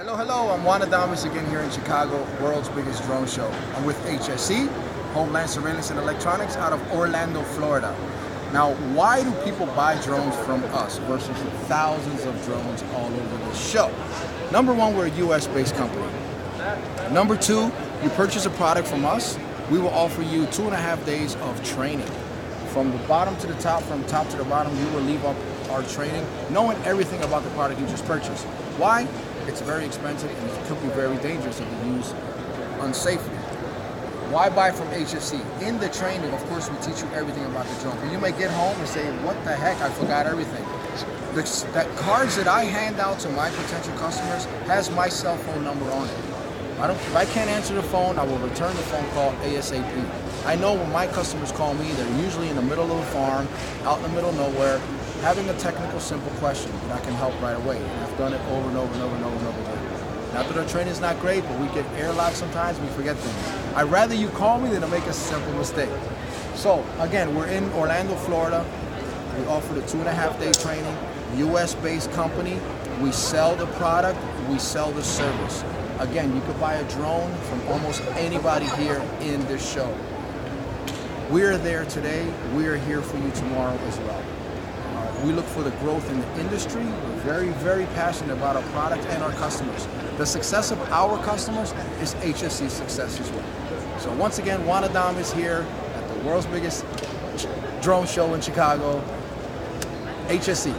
Hello, hello, I'm Juan Adames again here in Chicago, world's biggest drone show. I'm with HSE, Homeland Surveillance and Electronics, out of Orlando, Florida. Now, why do people buy drones from us versus the thousands of drones all over the show? Number one, we're a US-based company. Number two, you purchase a product from us, we will offer you 2.5 days of training. From the bottom to the top, from top to the bottom, we will leave up our training knowing everything about the product you just purchased. Why? It's very expensive and it could be very dangerous if you use unsafely. Why buy from HSE? In the training, of course, we teach you everything about the drone. And you may get home and say, what the heck, I forgot everything. That cards that I hand out to my potential customers has my cell phone number on it. If I can't answer the phone, I will return the phone call ASAP. I know when my customers call me, they're usually in the middle of a farm, out in the middle of nowhere, having a technical, simple question that I can help right away. And I've done it over and over and over and over and over again. Not that our training is not great, but we get airlocked sometimes, we forget things. I'd rather you call me than to make a simple mistake. So, again, we're in Orlando, Florida. We offer the 2.5-day training, US-based company. We sell the product, we sell the service. Again, you could buy a drone from almost anybody here in this show. We're there today, we're here for you tomorrow as well. We look for the growth in the industry. We're very, very passionate about our product and our customers. The success of our customers is HSE's success as well. So once again, Juan Adames here at the world's biggest drone show in Chicago, HSE.